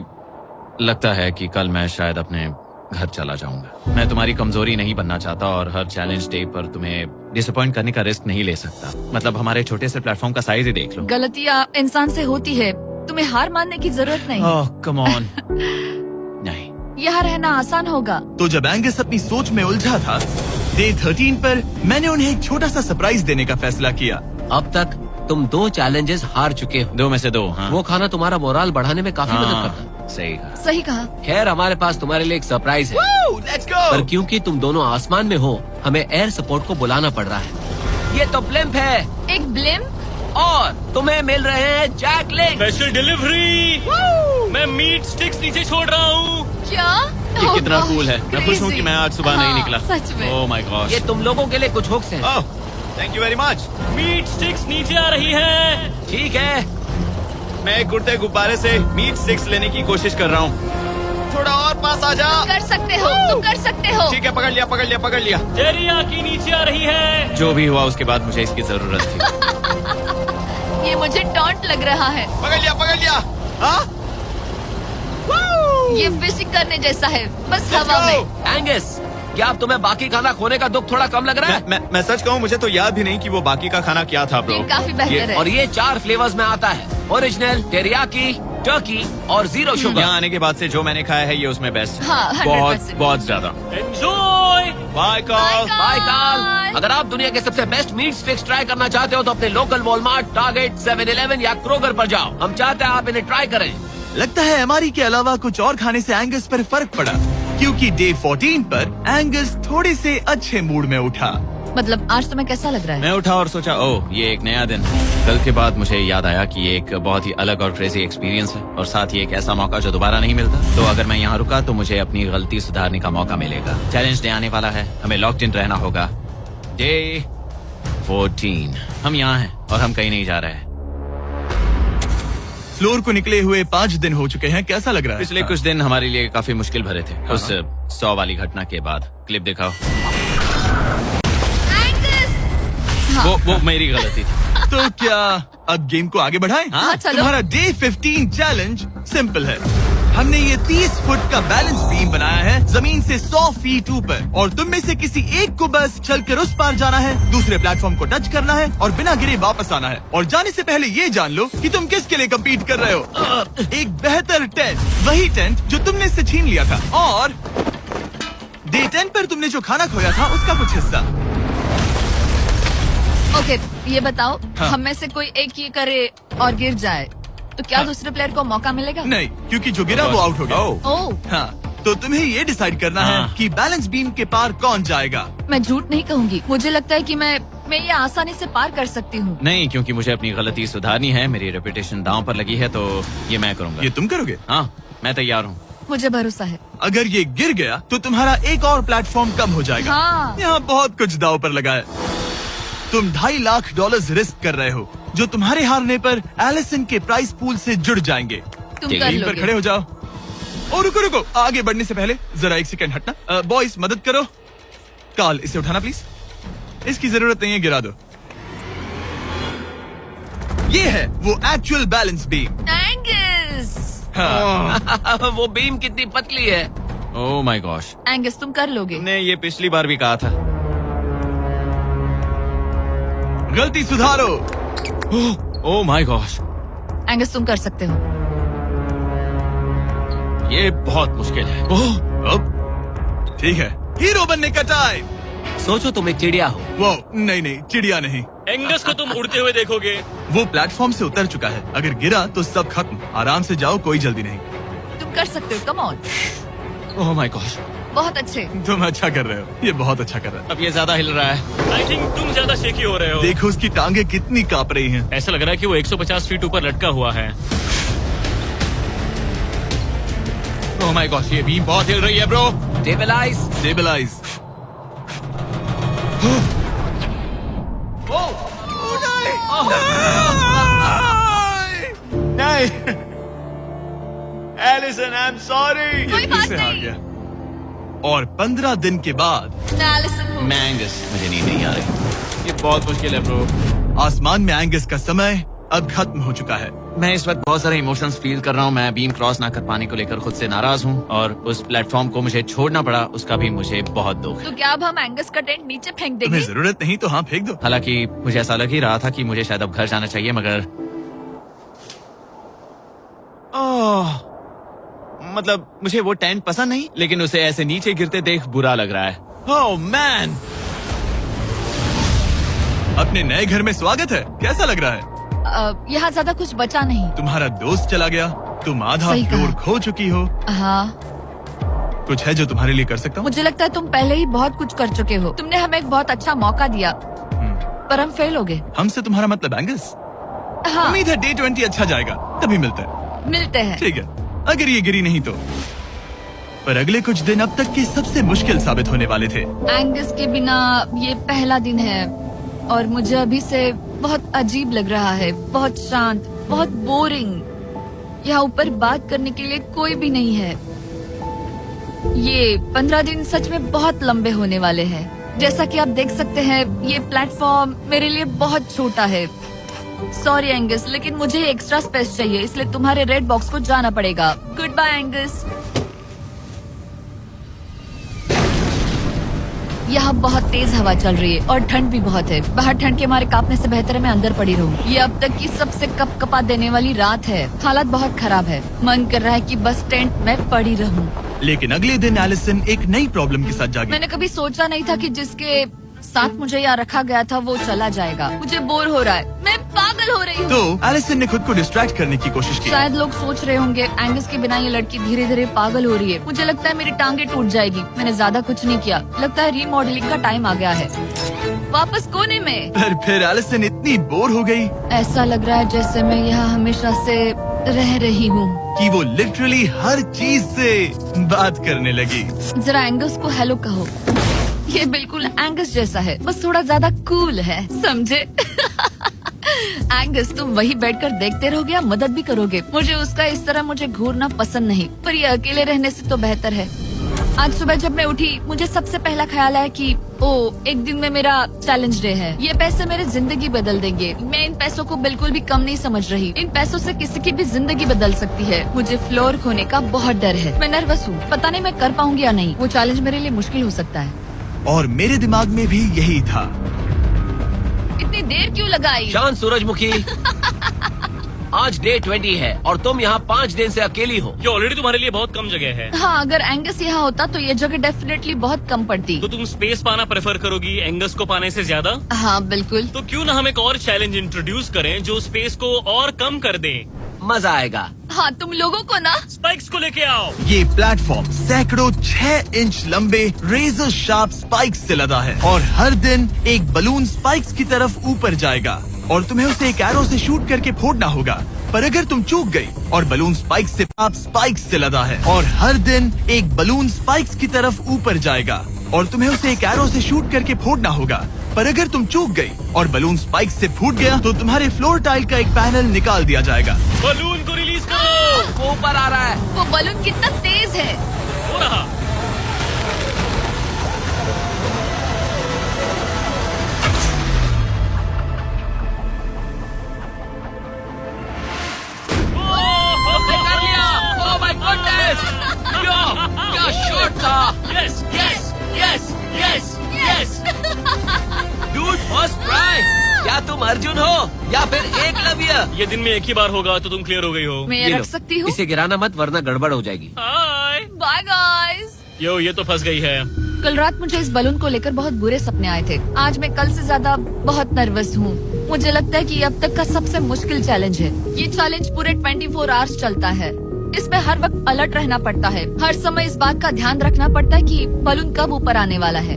लगता है कि कल मैं शायद अपने घर चला जाऊंगा। मैं तुम्हारी कमजोरी नहीं बनना चाहता और हर चैलेंज डे पर तुम्हें डिसअपॉइंट करने का रिस्क नहीं ले सकता। मतलब हमारे छोटे से प्लेटफॉर्म का साइज ही देख लो। गलतियाँ इंसान से होती है, तुम्हें हार मानने की जरूरत नहीं। ओह कम ऑन। नहीं, यहाँ रहना आसान होगा। तो जब एंगस अपनी सोच में उलझा था, डे 13 पर मैंने उन्हें एक छोटा सा सरप्राइज देने का फैसला किया। अब तक तुम 2 चैलेंजेस हार चुके हो। 2 में से 2। हाँ, वो खाना तुम्हारा मोराल बढ़ाने में काफी मदद हाँ, करता है। सही कहा। सही कहा। खैर, हमारे पास तुम्हारे लिए एक सरप्राइज है। लेट्स पर गो। क्योंकि तुम दोनों आसमान में हो, हमें एयर सपोर्ट को बुलाना पड़ रहा है। ये तो ब्लिम्प है एक ब्लिम? और तुम्हें मिल रहे हैं जैक लिंक। Special delivery. मैं मीट स्टिक्स नीचे छोड़ रहा हूँ। क्या? ये कितना कूल है। मैं खुश हूँ कि मैं आज सुबह नहीं हाँ, निकला। सच में। Oh my God. ये तुम लोगों के लिए कुछ हुक्स हैं। Thank you very much. Meat sticks नीचे आ रही है। ठीक है, मैं एक उड़ते गुब्बारे से मीट स्टिक्स लेने की कोशिश कर रहा हूँ। थोड़ा और पास आ जा। कर सकते हो, तुम कर सकते हो। ठीक है, पकड़ लिया पकड़ लिया पकड़ लिया। टेरियाकी नीचे आ रही है। जो भी हुआ उसके बाद मुझे इसकी जरूरत थी। ये मुझे टॉन्ट लग रहा है। पकड़ लिया पकड़ लिया। हाँ? ये फिशिंग करने जैसा है, बस Let's हवा go. में। एंगस, क्या अब तुम्हें बाकी खाना खोने का दुख थोड़ा कम लग रहा है? मैं सच कहूँ, मुझे तो याद भी नहीं कि वो बाकी का खाना क्या था ब्रो। ये काफी बेहतर है। और ये 4 फ्लेवर्स में आता है, ओरिजिनल, टेरियाकी, टर्की और 0 शुगर। यहाँ आने के बाद से जो मैंने खाया है ये उसमें बेस्ट है। हाँ, 100%। बहुत ज्यादा। Enjoy. Bye Carl. Bye Carl. अगर आप दुनिया के सबसे बेस्ट मीट स्टिक्स ट्राई करना चाहते हो तो अपने लोकल वॉलमार्ट, टारगेट, 7-Eleven या क्रोगर पर जाओ। हम चाहते हैं आप इन्हें ट्राई करें। लगता है एमआरई के अलावा कुछ और खाने से एंगस पर फर्क पड़ा, क्योंकि डे 14 पर एंगस थोड़े से अच्छे मूड में उठा। मतलब आज तुम्हें कैसा लग रहा है? मैं उठा और सोचा, ओह ये एक नया दिन। कल के बाद मुझे याद आया कि ये एक बहुत ही अलग और क्रेजी एक्सपीरियंस है और साथ ही एक ऐसा मौका जो दोबारा नहीं मिलता। तो अगर मैं यहाँ रुका तो मुझे अपनी गलती सुधारने का मौका मिलेगा। चैलेंज डे आने वाला है, हमें लॉक्ड इन रहना होगा। डे 14 हम यहाँ हैं और हम कहीं नहीं जा रहे हैं। फ्लोर को निकले हुए 5 दिन हो चुके हैं। कैसा लग रहा है? पिछले कुछ दिन हमारे लिए काफी मुश्किल भरे थे। उस 100 वाली घटना के बाद। क्लिप दिखाओ। वो मेरी गलती थी। तो क्या अब गेम को आगे बढ़ाएं? हाँ, चलो। तुम्हारा डे 15 चैलेंज सिंपल है। हमने ये 30 फुट का बैलेंस बीम बनाया है जमीन से 100 फीट ऊपर, और तुम में से किसी एक को बस चलकर उस पार जाना है, दूसरे प्लेटफॉर्म को टच करना है और बिना गिरे वापस आना है। और जाने से पहले ये जान लो कि तुम किसके लिए कम्पीट कर रहे हो। एक बेहतर टेंट, वही टेंट जो तुमने इससे छीन लिया था, और डे 10 पर तुमने जो खाना खोया था उसका कुछ हिस्सा। ओके, ये बताओ, हाँ। हम में से कोई एक ये करे और गिर जाए तो क्या हाँ। दूसरे प्लेयर को मौका मिलेगा? नहीं, क्योंकि जो गिरा वो आउट हो गया। ओह, हाँ, तो तुम्हें ये डिसाइड करना हाँ। है कि बैलेंस बीम के पार कौन जाएगा। मैं झूठ नहीं कहूंगी, मुझे लगता है कि मैं ये आसानी से पार कर सकती हूँ। नहीं, क्योंकि मुझे अपनी गलती सुधारनी है। मेरी रेपुटेशन दांव पर लगी है, तो ये मैं करूंगा। ये तुम करोगे? हाँ, मैं तैयार हूँ। मुझे भरोसा है। अगर ये गिर गया तो तुम्हारा एक और प्लेटफॉर्म कम हो जाएगा। हाँ। यहाँ बहुत कुछ दाव पर लगा है। तुम $2.5 लाख रिस्क कर रहे हो, जो तुम्हारे हारने पर एलिसन के प्राइस पूल से जुड़ जाएंगे। तुम ठीक कर है, टीम पर लोगे। खड़े हो जाओ। और रुको, आगे बढ़ने से पहले जरा 1 सेकंड हटना। बॉयज मदद करो। कार्ल, इसे उठाना प्लीज। इसकी जरूरत नहीं है, गिरा दो। ये है वो एक्चुअल बैलेंस बीम। एंगस, हाँ। वो बीम कितनी पतली है। Oh my gosh. एंगस तुम कर लोगे। तुमने ये पिछली बार भी कहा था। गलती सुधारो। ओह माय गॉश, एंगस तुम कर सकते हो। ये बहुत मुश्किल है। अब ठीक है, हीरो बनने का टाइम। सोचो तुम एक चिड़िया हो। वो नहीं, चिड़िया नहीं। एंगस को तुम उड़ते हुए देखोगे। वो प्लेटफॉर्म से उतर चुका है। अगर गिरा तो सब खत्म। आराम से जाओ, कोई जल्दी नहीं। तुम कर सकते हो, come on. Oh my gosh, बहुत अच्छे। तुम अच्छा कर रहे हो, ये बहुत अच्छा कर रहा है। अब ये ज्यादा हिल रहा है। आई थिंक तुम ज्यादा शेकी हो रहे हो। देखो उसकी टांगे कितनी कांप रही हैं। ऐसा लग रहा है कि वो 150 फीट ऊपर लटका हुआ है। ओह माय गॉश, ये बीम बहुत हिल रही है ब्रो। स्टेबलाइज। स्टेबलाइज। नहीं एलिसन, आई एम सॉरी। कोई बात से आ नहीं। गया। और 15 दिन के बाद मैं एलिसन हूँ। मैं एंगस, मुझे नींद नहीं आ रही। ये बहुत मुश्किल है ब्रो। आसमान में एंगस का समय अब खत्म हो चुका है। मैं इस वक्त बहुत सारे इमोशंस फील कर रहा हूँ। मैं बीम क्रॉस ना कर पाने को लेकर खुद से नाराज हूँ और उस प्लेटफॉर्म को मुझे छोड़ना पड़ा, उसका भी मुझे बहुत दुख है। तो क्या अब हम एंगस का टेंट नीचे फेंक देंगे? तुम्हें जरूरत नहीं तो हाँ फेंक दो। हालांकि मुझे ऐसा लग ही रहा था कि मुझे शायद अब घर जाना चाहिए, मगर मतलब मुझे वो टेंट पसंद नहीं, लेकिन उसे ऐसे नीचे गिरते देख बुरा लग रहा है। ओह मैन, अपने नए घर में स्वागत है। कैसा लग रहा है? यहाँ ज्यादा कुछ बचा नहीं। तुम्हारा दोस्त चला गया, तुम आधा सही कहा। फ्लोर खो चुकी हो। हाँ, कुछ है जो तुम्हारे लिए कर सकता हूँ? मुझे लगता है तुम पहले ही बहुत कुछ कर चुके हो। तुमने हमें एक बहुत अच्छा मौका दिया, पर हम फेल हो गए। हमसे तुम्हारा मतलब एंगस? हाँ, उम्मीद है डे 20 अच्छा जाएगा, तभी मिलते हैं। मिलते हैं। ठीक है, अगर ये गिरी नहीं तो। पर अगले कुछ दिन अब तक के सबसे मुश्किल साबित होने वाले थे। एंगस के बिना ये पहला दिन है और मुझे अभी से बहुत अजीब लग रहा है, बहुत शांत, बहुत बोरिंग। यहाँ ऊपर बात करने के लिए कोई भी नहीं है। ये 15 दिन सच में बहुत लंबे होने वाले हैं। जैसा कि आप देख सकते हैं, ये प्लेटफॉर्म मेरे लिए बहुत छोटा है। सॉरी एंगस, लेकिन मुझे एक्स्ट्रा स्पेस चाहिए, इसलिए तुम्हारे रेड बॉक्स को जाना पड़ेगा। Goodbye Angus. यहाँ बहुत तेज हवा चल रही है और ठंड भी बहुत है। बाहर ठंड के मारे कांपने से बेहतर है मैं अंदर पड़ी रहूं। ये अब तक की सबसे कपकपा देने वाली रात है। हालात बहुत खराब है। मन कर रहा है कि बस टेंट में पड़ी रहूं। लेकिन अगले दिन एलिसन एक नई प्रॉब्लम के साथ जागी। मैंने कभी सोचा नहीं था कि जिसके साथ मुझे यहाँ रखा गया था वो चला जाएगा। मुझे बोर हो रहा है, मैं पागल हो रही हूँ। तो एलिसन ने खुद को डिस्ट्रैक्ट करने की कोशिश की। शायद लोग सोच रहे होंगे एंगस के बिना ये लड़की धीरे धीरे पागल हो रही है। मुझे लगता है मेरी टांगे टूट जाएगी। मैंने ज्यादा कुछ नहीं किया। लगता है रीमॉडलिंग का टाइम आ गया है। वापस कोने में। पर फिर एलिसन इतनी बोर हो गई ऐसा लग रहा है जैसे मैं यहाँ हमेशा से रह रही हूँ। कि वो लिटरली हर चीज से बात करने लगी। जरा एंगस को हेलो कहो। ये बिल्कुल एंगस जैसा है, बस थोड़ा ज्यादा कूल है, समझे? एंगस, तुम वही बैठकर देखते रहोगे या मदद भी करोगे? मुझे उसका इस तरह मुझे घूरना पसंद नहीं, पर ये अकेले रहने से तो बेहतर है। आज सुबह जब मैं उठी, मुझे सबसे पहला ख्याल आया कि एक दिन में मेरा चैलेंज डे है। ये पैसे मेरी जिंदगी बदल देंगे। मैं इन पैसों को बिल्कुल भी कम नहीं समझ रही। इन पैसों से किसी की भी जिंदगी बदल सकती है। मुझे फ्लोर खोने का बहुत डर है। मैं नर्वस हूँ, पता नहीं मैं कर पाऊंगी या नहीं। वो चैलेंज मेरे लिए मुश्किल हो सकता है। और मेरे दिमाग में भी यही था। इतनी देर क्यों लगाई? शांत सूरजमुखी। आज डे 20 है और तुम यहाँ 5 दिन से अकेली हो। ये ऑलरेडी तुम्हारे लिए बहुत कम जगह है। हाँ, अगर एंगस यहाँ होता तो ये जगह डेफिनेटली बहुत कम पड़ती। तो तुम स्पेस पाना प्रेफर करोगी एंगस को पाने से ज्यादा? हाँ बिल्कुल। तो क्यों ना हम एक और चैलेंज इंट्रोड्यूस करें जो स्पेस को और कम कर दे। मजा आएगा। हाँ, तुम लोगों को ना स्पाइक्स को लेके आओ। ये प्लेटफॉर्म सैकड़ों 6 इंच लंबे रेजर शार्प स्पाइक्स से लदा है और हर दिन एक बलून स्पाइक्स की तरफ ऊपर जाएगा और तुम्हें उसे एक एरो से शूट करके फोड़ना होगा। पर अगर तुम चूक गई और बलून स्पाइक्स से आप स्पाइक्स से लदा है और हर दिन एक बलून स्पाइक्स की तरफ ऊपर जाएगा और तुम्हें उसे एक एरो से शूट करके फोड़ना होगा। पर अगर तुम चूक गई और बलून स्पाइक्स से फूट गया तो तुम्हारे फ्लोर टाइल का एक पैनल निकाल दिया जाएगा। बलून को रिलीज करो। वो ऊपर आ रहा है। वो बलून कितना तेज है। हो रहा। कर लिया। Oh my goodness. क्या शॉट था। Yes yes yes yes yes. Dude, first try. क्या तुम अर्जुन हो या फिर एकलव्य? ये दिन में एक ही बार होगा तो तुम क्लियर हो गई हो। मैं ये ये लो। रख सकती हूँ? इसे गिराना मत वरना गड़बड़ हो जाएगी। हाय। Bye guys. यो, ये तो फंस गई है। कल रात मुझे इस बलून को लेकर बहुत बुरे सपने आए थे। आज मैं कल से ज्यादा बहुत नर्वस हूँ। मुझे लगता है कि ये अब तक का सबसे मुश्किल चैलेंज है। ये चैलेंज पूरे 24 आवर्स चलता है। इसमें हर वक्त अलर्ट रहना पड़ता है। हर समय इस बात का ध्यान रखना पड़ता है कि बलून कब ऊपर आने वाला है।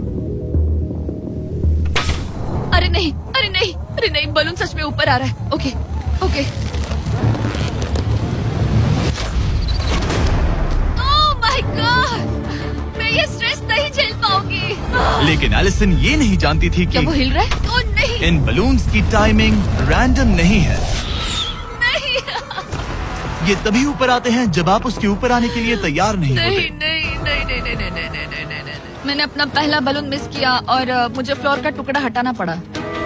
अरे नहीं, अरे नहीं, अरे नहीं, बलून सच में ऊपर आ रहा है। Okay okay. Oh my God, मैं ये स्ट्रेस नहीं झेल पाऊंगी। लेकिन एलिसन ये नहीं जानती थी क्या वो कि हिल रहा है? ओ नहीं इन बलून्स की टाइमिंग रैंडम नहीं है। नहीं ये तभी ऊपर आते हैं जब आप उसके ऊपर आने के लिए तैयार नहीं नहीं होते। नहीं नहीं नहीं नहीं नहीं नहीं नहीं नहीं नहीं नहीं। मैंने अपना पहला बलून मिस किया और मुझे फ्लोर का टुकड़ा हटाना पड़ा।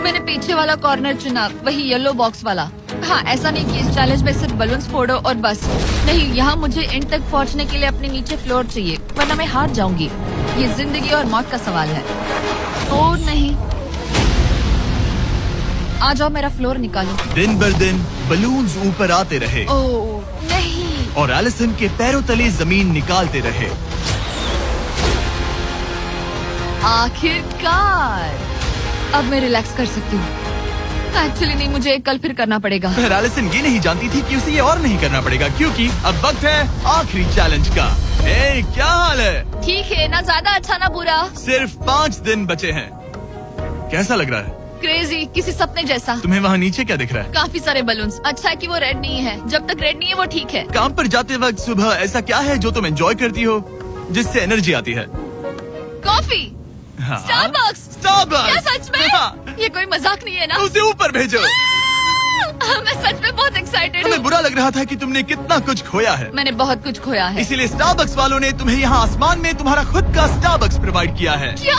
मैंने पीछे वाला कॉर्नर चुना, वही येलो बॉक्स वाला। हाँ, ऐसा नहीं कि इस चैलेंज में सिर्फ बलून्स फोड़ो और बस। नहीं, यहाँ मुझे एंड तक पहुँचने के लिए अपने नीचे फ्लोर चाहिए, वरना मैं हार जाऊंगी। ये जिंदगी और मौत का सवाल है। ओ नहीं, आ जाओ, मेरा फ्लोर निकालो। दिन बर दिन बलून्स ऊपर आते रहे ओ नहीं, और एलिसन के पैरों तले जमीन निकालते रहे। आखिरकार अब मैं रिलैक्स कर सकती हूँ। एक्चुअली नहीं, मुझे कल फिर करना पड़ेगा। पर एलिसन ये नहीं जानती थी कि उसे ये और नहीं करना पड़ेगा, क्योंकि अब वक्त है आखिरी चैलेंज का। ए, क्या हाल है? ठीक है, ना ज्यादा अच्छा ना बुरा। सिर्फ 5 दिन बचे हैं। कैसा लग रहा है? क्रेजी, किसी सपने जैसा। तुम्हें वहाँ नीचे क्या दिख रहा है? काफी सारे बलून्स। अच्छा है कि वो रेड नहीं है। जब तक रेड नहीं है वो ठीक है। काम पर जाते वक्त सुबह ऐसा क्या है जो तुम एंजॉय करती हो, जिससे एनर्जी आती है? कॉफी, हाँ। स्टारबक्स। स्टारबक्स। क्या सच में? हाँ। ये कोई मजाक नहीं है ना? उसे ऊपर भेजो। मैं सच में बहुत एक्साइटेड हमें हूँ। बुरा लग रहा था कि तुमने कितना कुछ खोया है, मैंने बहुत कुछ खोया है। इसीलिए स्टारबक्स वालों ने तुम्हें यहाँ आसमान में तुम्हारा खुद का स्टारबक्स प्रोवाइड किया है। क्या?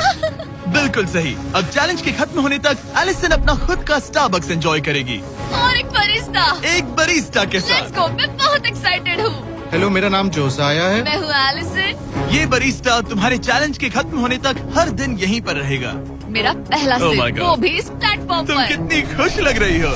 बिल्कुल सही। अब चैलेंज के खत्म होने तक एलिसन अपना खुद का स्टारबक्स एंजॉय करेगी, और एक बरिस्ता। एक बरिस्टा के लेट्स साथ। गो, मैं बहुत एक्साइटेड हूँ। हेलो, मेरा नाम जोसाया है। मैं हूँ एलिसन। ये बरिस्टा तुम्हारे चैलेंज के खत्म होने तक हर दिन यहीं पर रहेगा। मेरा पहला Oh my सिप, God. वो भी इस प्लेटफॉर्म तुम पर। कितनी खुश लग रही हो।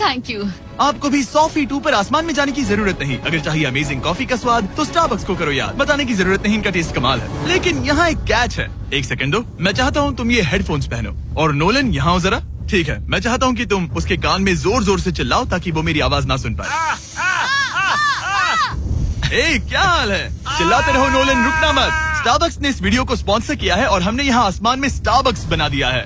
Thank you. आपको भी 100 फीट ऊपर आसमान में जाने की जरूरत नहीं। अगर चाहिए अमेजिंग कॉफी का स्वाद तो स्टारबक्स को करो याद। बताने की जरूरत नहीं, इनका टेस्ट कमाल है। लेकिन यहाँ एक कैच है। एक सेकंड दो, मैं चाहता हूँ तुम ये हेडफोन्स पहनो। और नोलन, यहाँ आओ जरा। ठीक है, मैं चाहता हूँ कि तुम उसके कान में जोर जोर से चिल्लाओ ताकि वो मेरी आवाज ना सुन पाए। ए, क्या हाल है? चिल्लाते रहो नोलन, रुकना मत। स्टारबक्स ने इस वीडियो को स्पॉन्सर किया है और हमने यहाँ आसमान में स्टारबक्स बना दिया है।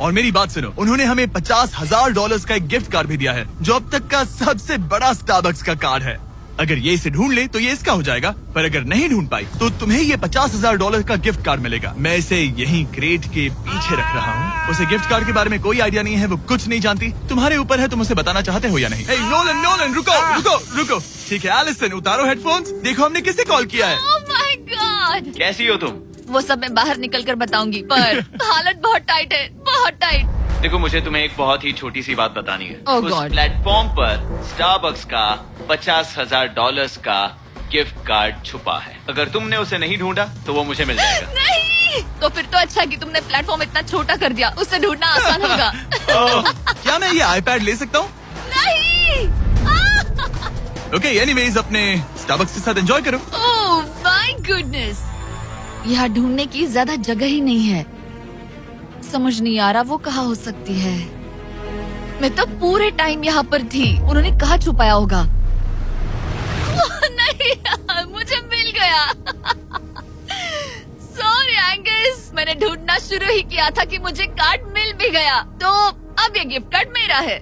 और मेरी बात सुनो, उन्होंने हमें $50,000 का एक गिफ्ट कार्ड भी दिया है, जो अब तक का सबसे बड़ा स्टारबक्स का कार्ड है। अगर ये इसे ढूंढ ले तो ये इसका हो जाएगा, पर अगर नहीं ढूंढ पाई तो तुम्हें ये $50,000 का गिफ्ट कार्ड मिलेगा। मैं इसे यहीं क्रेट के पीछे रख रहा हूँ। उसे गिफ्ट कार्ड के बारे में कोई आइडिया नहीं है, वो कुछ नहीं जानती। तुम्हारे ऊपर है, तुम उसे बताना चाहते हो या नहीं। हे नोलन, नोलन, रुको रुको रुको। ठीक है एलिसन, उतारो हेडफोन्स। देखो हमने किसे कॉल किया है। ओह माय गॉड। कैसी हो तुम? वो सब मैं बाहर निकल कर बताऊंगी, पर हालत बहुत टाइट है, बहुत टाइट। देखो, मुझे तुम्हें एक बहुत ही छोटी सी बात बतानी है। Oh उस God. प्लेटफॉर्म पर स्टारबक्स का $50,000 का गिफ्ट कार्ड छुपा है। अगर तुमने उसे नहीं ढूंढा तो वो मुझे मिल जाएगा। नहीं, तो फिर तो अच्छा कि तुमने प्लेटफॉर्म इतना छोटा कर दिया, उससे ढूंढना आसान होगा। क्या मैं ये आईपैड ले सकता हूँ? नहीं। ओके, एनीवेज अपने स्टारबक्स के साथ एंजॉय करो। ओह माय गुडनेस, यहाँ ढूंढने की ज्यादा जगह ही नहीं है। समझ नहीं आ रहा वो कहाँ हो सकती है। मैं तो पूरे टाइम यहाँ पर थी, उन्होंने कहाँ छुपाया होगा। नहीं, मुझे मिल गया। सॉरी एंगस, मैंने ढूंढना शुरू ही किया था कि मुझे कार्ड मिल भी गया, तो अब ये गिफ्ट कार्ड मेरा है।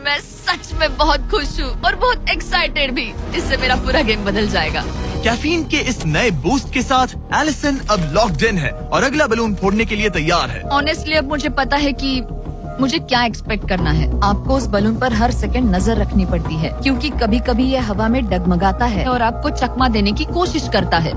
मैं सच में बहुत खुश हूँ और बहुत एक्साइटेड भी। इससे मेरा पूरा गेम बदल जाएगा। कैफीन के इस नए बूस्ट के साथ एलिसन अब लॉक्ड इन है और अगला बलून फोड़ने के लिए तैयार है। ऑनेस्टली अब मुझे पता है कि मुझे क्या एक्सपेक्ट करना है। आपको उस बलून पर हर सेकंड नजर रखनी पड़ती है, क्योंकि कभी कभी ये हवा में डगमगाता है और आपको चकमा देने की कोशिश करता है।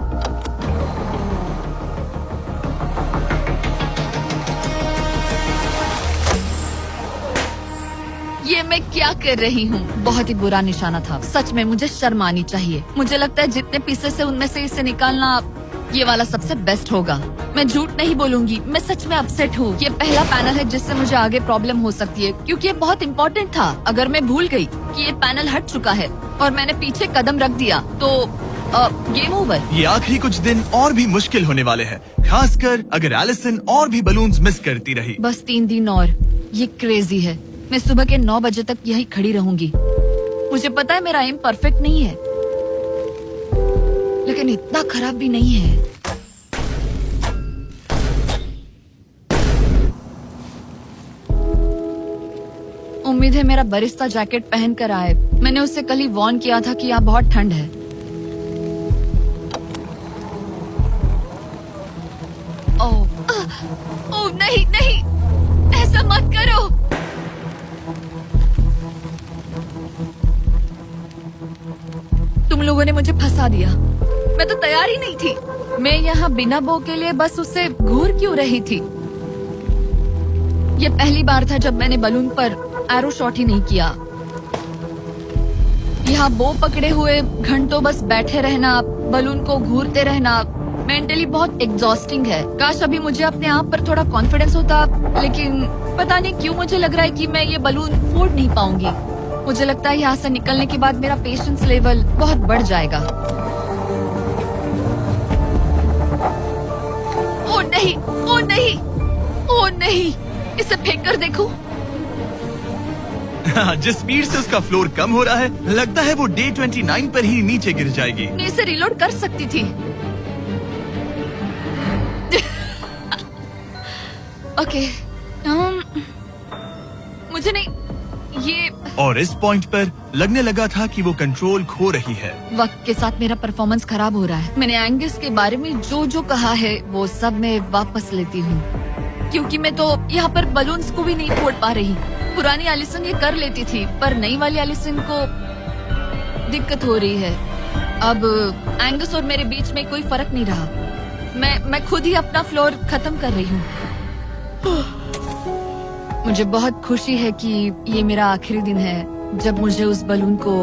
ये मैं क्या कर रही हूँ? बहुत ही बुरा निशाना था। सच में मुझे शर्म आनी चाहिए। मुझे लगता है जितने पीसेस है उनमें से इसे निकालना ये वाला सबसे बेस्ट होगा। मैं झूठ नहीं बोलूंगी, मैं सच में अपसेट हूँ। ये पहला पैनल है जिससे मुझे आगे प्रॉब्लम हो सकती है, क्योंकि ये बहुत इम्पोर्टेंट था। अगर मैं भूल गई कि ये पैनल हट चुका है और मैंने पीछे कदम रख दिया तो गेम ओवर। ये आखिरी कुछ दिन और भी मुश्किल होने वाले हैं, खासकर अगर एलिसन और भी बलून्स मिस करती रही। बस 3 दिन और। ये क्रेजी है। मैं सुबह के 9 बजे तक यहीं खड़ी रहूंगी। मुझे पता है मेरा एम परफेक्ट नहीं है, लेकिन इतना खराब भी नहीं है। उम्मीद है मेरा बरिस्ता जैकेट पहन कर आए। मैंने उससे कल ही वार्न किया था कि यहाँ बहुत ठंड है। तुम लोगों ने मुझे फंसा दिया। मैं तो तैयार ही नहीं थी। मैं यहाँ बिना बो के लिए बस उसे घूर क्यों रही थी? ये पहली बार था जब मैंने बलून पर एरो शॉट ही नहीं किया। यहाँ बो पकड़े हुए घंटों बस बैठे रहना, बलून को घूरते रहना मेंटली बहुत एग्जॉस्टिंग है। काश अभी मुझे अपने आप पर थोड़ा कॉन्फिडेंस होता, लेकिन पता नहीं क्यों मुझे लग रहा है कि मैं ये बलून फोड़ नहीं पाऊंगी। मुझे लगता है यहाँ से निकलने के बाद मेरा पेशेंस लेवल बहुत बढ़ जाएगा। ओ नहीं, ओ नहीं, ओ नहीं, इसे फेंक कर देखूं। जिस स्पीड से उसका फ्लोर कम हो रहा है, लगता है वो डे 29 पर ही नीचे गिर जाएगी। मैं इसे रिलोड कर सकती थी। ओके, मुझे नहीं ये। और इस पॉइंट पर लगने लगा था कि वो कंट्रोल खो रही है। वक्त के साथ मेरा परफॉर्मेंस खराब हो रहा है। मैंने एंगस के बारे में जो जो कहा है वो सब मैं वापस लेती हूँ, क्योंकि मैं तो यहाँ पर बलून्स को भी नहीं फोड़ पा रही। पुरानी एलिसन ये कर लेती थी, पर नई वाली एलिसन को दिक्कत हो रही है। अब एंगस और मेरे बीच में कोई फर्क नहीं रहा। मैं खुद ही अपना फ्लोर खत्म कर रही हूँ। मुझे बहुत खुशी है कि ये मेरा आखिरी दिन है जब मुझे उस बलून को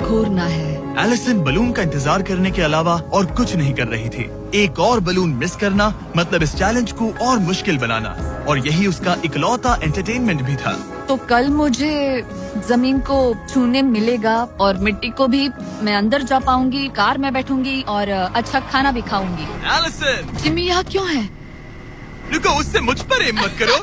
घूरना है। एलिसन बलून का इंतजार करने के अलावा और कुछ नहीं कर रही थी। एक और बलून मिस करना मतलब इस चैलेंज को और मुश्किल बनाना, और यही उसका इकलौता एंटरटेनमेंट भी था। तो कल मुझे जमीन को छूने मिलेगा और मिट्टी को भी। मैं अंदर जा पाऊंगी, कार में बैठूंगी और अच्छा खाना भी खाऊंगी। एलिसन, जिमी यहाँ क्यों है? रुको, उससे मुझ पर एम मत करो।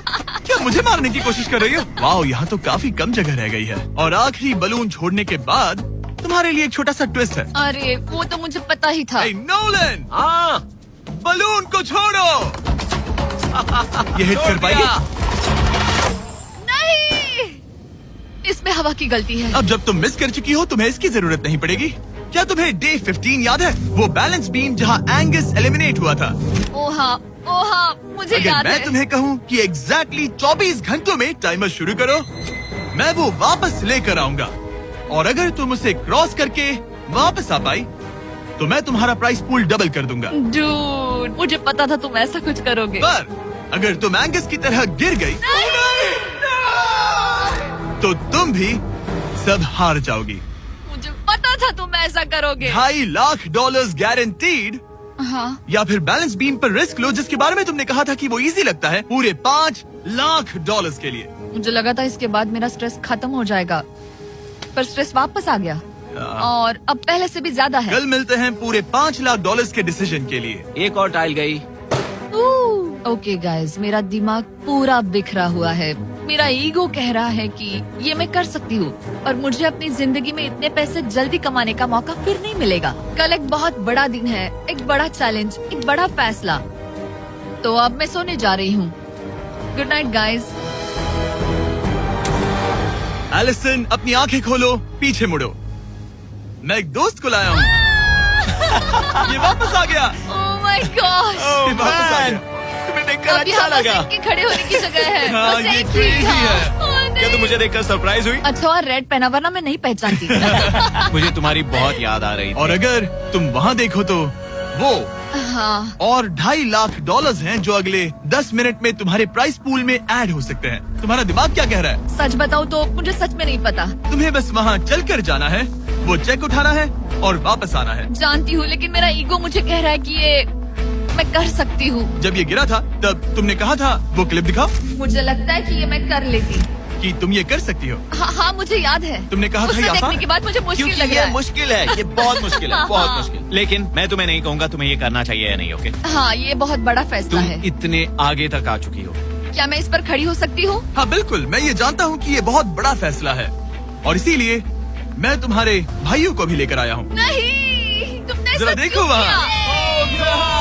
क्या मुझे मारने की कोशिश कर रही हो? वाओ, यहाँ तो काफी कम जगह रह गई है। और आखिरी बलून छोड़ने के बाद तुम्हारे लिए एक छोटा सा ट्विस्ट है। अरे वो तो मुझे पता ही था। Hey, नोलन, हाँ, बलून को छोड़ो। ये हिट कर पाएगी? नहीं, इसमें हवा की गलती है। अब जब तुम मिस कर चुकी हो, तुम्हें इसकी जरूरत नहीं पड़ेगी। क्या तुम्हें डे 15 याद है? वो बैलेंस बीम जहाँ एंगस एलिमिनेट हुआ था। ओ हाँ, मुझे अगर याद मैं है। तुम्हें कहूँ कि एग्जैक्टली 24 घंटों में टाइमर शुरू करो, मैं वो वापस लेकर आऊंगा। और अगर तुम उसे क्रॉस करके वापस आ पाई, तो मैं तुम्हारा प्राइस पूल डबल कर दूंगा। डूड, मुझे पता था तुम ऐसा कुछ करोगे। पर अगर तुम एंगस की तरह गिर गई, तो तुम भी सब हार जाओगी। मुझे पता था तुम ऐसा करोगे। $2.5 लाख गारंटीड। हाँ, या फिर बैलेंस बीम पर रिस्क लो, जिसके बारे में तुमने कहा था कि वो इजी लगता है, पूरे $5 लाख के लिए। मुझे लगा था इसके बाद मेरा स्ट्रेस खत्म हो जाएगा, पर स्ट्रेस वापस आ गया और अब पहले से भी ज्यादा है। कल मिलते हैं पूरे $5 लाख के डिसीजन के लिए। एक और टाइल गई। ओके गाइस, मेरा दिमाग पूरा बिखरा हुआ है। मेरा ईगो कह रहा है कि ये मैं कर सकती हूँ और मुझे अपनी जिंदगी में इतने पैसे जल्दी कमाने का मौका फिर नहीं मिलेगा। कल एक बहुत बड़ा दिन है, एक बड़ा चैलेंज, एक बड़ा फैसला। तो अब मैं सोने जा रही हूँ। Good night guys. एलिसन, अपनी आंखें खोलो, पीछे मुड़ो। मैं एक दोस्त को लाया हूँ। ये वापस आ गया। ओह माय गॉड। ये वापस आ गया। तुम्हें देखकर अच्छा लगा। खड़े होने की जगह है। हाँ, बस ये एक ही crazy था। है। ओह, क्या तुम मुझे देखकर सरप्राइज हुई? अच्छा, और रेड पहना, वरना मैं नहीं पहचानती। मुझे तुम्हारी बहुत याद आ रही थी। और अगर तुम वहाँ देखो तो वो हाँ, और $2.5 लाख हैं जो अगले 10 मिनट में तुम्हारे प्राइस पूल में ऐड हो सकते हैं। तुम्हारा दिमाग क्या कह रहा है? सच बताऊँ तो मुझे सच में नहीं पता। तुम्हें बस वहाँ चलकर जाना है, वो चेक उठाना है और वापस आना है। जानती हूँ, लेकिन मेरा ईगो मुझे कह रहा है कि ये मैं कर सकती हूँ। जब ये गिरा था तब तुमने कहा था, वो क्लिप दिखाओ, मुझे लगता है कि ये मैं कर लेती। कि तुम ये कर सकती हो। हाँ, मुझे याद है। तुमने कहा था उसे ये आसान देखने के बाद मुझे मुश्किल क्योंकि लग ये रहा है। मुश्किल है, ये बहुत मुश्किल है, बहुत हाँ। मुश्किल। लेकिन मैं तुम्हें नहीं कहूंगा तुम्हें ये करना चाहिए या नहीं। ओके, हाँ, ये बहुत बड़ा फैसला तुम है। इतने आगे तक आ चुकी हो। क्या मैं इस पर खड़ी हो सकती हूँ? हाँ बिल्कुल, मैं ये जानता हूँ कि ये बहुत बड़ा फैसला है और इसीलिए मैं तुम्हारे भाइयों को भी लेकर आया हूँ। नहीं, तुमने जरा ऐसा देखो क्यों वहाँ। किया?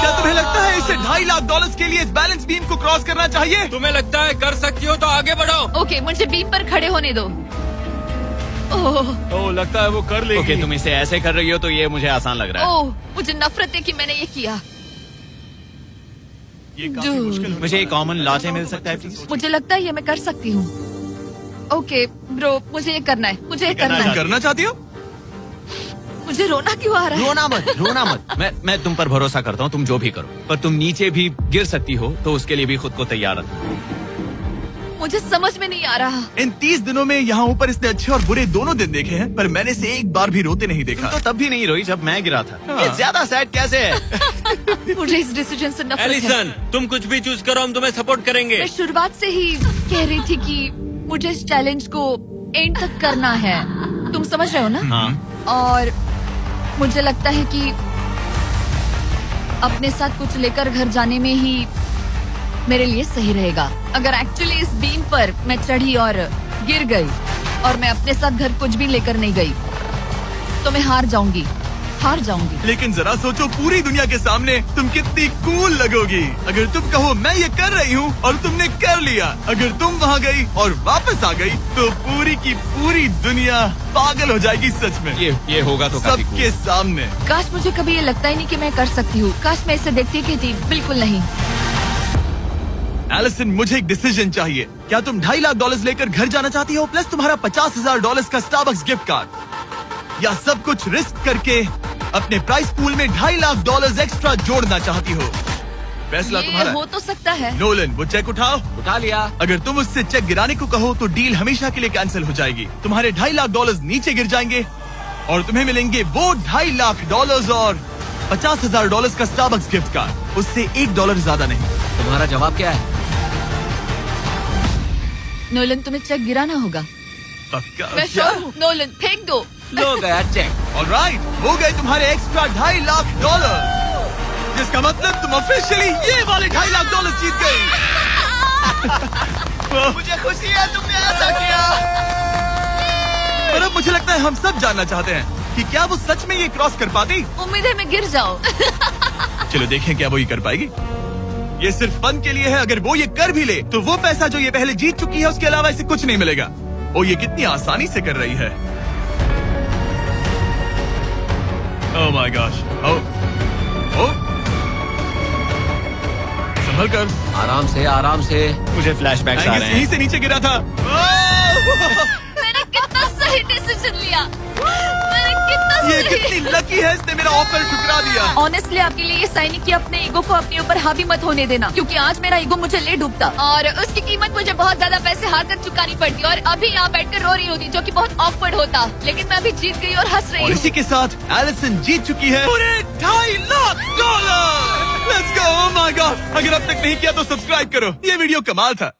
क्या तुम्हें लगता है इसे $2.5 लाख के लिए इस बैलेंस बीम को क्रॉस करना चाहिए? तुम्हें लगता है कर सकती हो तो आगे बढ़ो। ओके, मुझे बीम पर खड़े होने दो। ओह, तो लगता है वो कर लेगी। ओके, तुम इसे ऐसे कर रही हो तो ये मुझे आसान लग रहा है। ओह, मुझे नफरत है कि मैंने ये किया। ये काफी Dude. मुश्किल होने मुझे एक वाला है। कॉमन लॉटे मिल सकता है प्लीज? मुझे लगता है ये मैं कर सकती हूँ। ओके ब्रो, मुझे ये करना है, मुझे ये करना तुम है। करना चाहती हो? मुझे रोना क्यों आ रहा है? रोना मत। मैं तुम पर भरोसा करता हूँ, तुम जो भी करो, पर तुम नीचे भी गिर सकती हो, तो उसके लिए भी खुद को तैयार रखो। मुझे समझ में नहीं आ रहा। इन 30 दिनों में यहाँ ऊपर इसने अच्छे और बुरे दोनों दिन देखे हैं, पर मैंने इसे एक बार भी रोते नहीं देखा। तो तब भी नहीं रोई जब मैं गिरा था। हाँ। ये ज्यादा सैड कैसे है? मुझे इस डिसीजन से नफरत है। एलिसन, तुम कुछ भी चूज करो, हम तुम्हें सपोर्ट करेंगे। मैं शुरुआत से ही कह रही थी कि मुझे इस चैलेंज को एंड तक करना है। तुम समझ रहे हो ना? हाँ। और मुझे लगता है कि अपने साथ कुछ लेकर घर जाने में ही मेरे लिए सही रहेगा। अगर एक्चुअली इस बीम पर मैं चढ़ी और गिर गई और मैं अपने साथ घर कुछ भी लेकर नहीं गई, तो मैं हार जाऊंगी। लेकिन जरा सोचो, पूरी दुनिया के सामने तुम कितनी कूल लगोगी अगर तुम कहो मैं ये कर रही हूँ और तुमने कर लिया। अगर तुम वहाँ गई और वापस आ गई तो पूरी की पूरी दुनिया पागल हो जाएगी। सच में ये होगा तो काफी सबके सामने। काश मुझे कभी ये लगता ही नहीं कि मैं कर सकती हूँ। काश मैं इसे देखती की थी। बिल्कुल नहीं। एलिसन, मुझे एक डिसीजन चाहिए। क्या तुम $2.5 लाख लेकर घर जाना चाहती हो, प्लस तुम्हारा $50,000 का स्टारबक्स गिफ्ट कार्ड, या सब कुछ रिस्क करके अपने प्राइस पूल में $2.5 लाख एक्स्ट्रा जोड़ना चाहती हो? फैसला ये तुम्हारा। हो तो सकता है। नोलन, वो चेक उठाओ। उठा लिया। अगर तुम उससे चेक गिराने को कहो तो डील हमेशा के लिए कैंसिल हो जाएगी। तुम्हारे $2.5 लाख नीचे गिर जाएंगे और तुम्हें मिलेंगे वो $2.5 लाख और $50,000 का स्टारबक्स गिफ्ट कार्ड। उससे $1 ज्यादा नहीं। तुम्हारा जवाब क्या है? नोलन, तुम्हें चेक गिराना होगा। पक्का? मैं श्योर हूँ। नोलन, फेंक दो। लो गया चेक। ऑलराइट, हो गए तुम्हारे एक्स्ट्रा $2.5 लाख, जिसका मतलब तुम ऑफिशियली ये वाले $2.5 लाख जीत गई। मुझे खुशी है तुमने ऐसा किया। पर अब मुझे लगता है हम सब जानना चाहते हैं कि क्या वो सच में ये क्रॉस कर पाती। उम्मीद है मैं गिर जाऊँ। चलो देखें क्या वो ये कर पाएगी। ये सिर्फ फन के लिए है। अगर वो ये कर भी ले तो वो पैसा जो ये पहले जीत चुकी है उसके अलावा इसे कुछ नहीं मिलेगा। वो ये कितनी आसानी से कर रही है। Oh my gosh. ओह, संभल कर। आराम से। मुझे फ्लैशबैक्स आ रहे यहीं हैं। से नीचे गिरा था। मैंने कितना सही डिसीजन लिया। ये कितनी लकी है, इसने मेरा ऑफर ठुकरा दिया। ऑनेस्टली आपके लिए ये साइन कि अपने ईगो को अपने ऊपर हावी मत होने देना, क्योंकि आज मेरा ईगो मुझे ले डूबता और उसकी कीमत मुझे बहुत ज्यादा पैसे हार कर चुकानी पड़ती और अभी यहाँ बैठकर रो रही होती, जो कि बहुत ऑकवर्ड होता। लेकिन मैं अभी जीत गई और हंस रही और हूँ। इसी के साथ एलिसन जीत चुकी है पूरे $2.5 lakh. Let's go. Oh my God, अगर अब तक नहीं किया तो सब्सक्राइब करो। ये वीडियो कमाल था।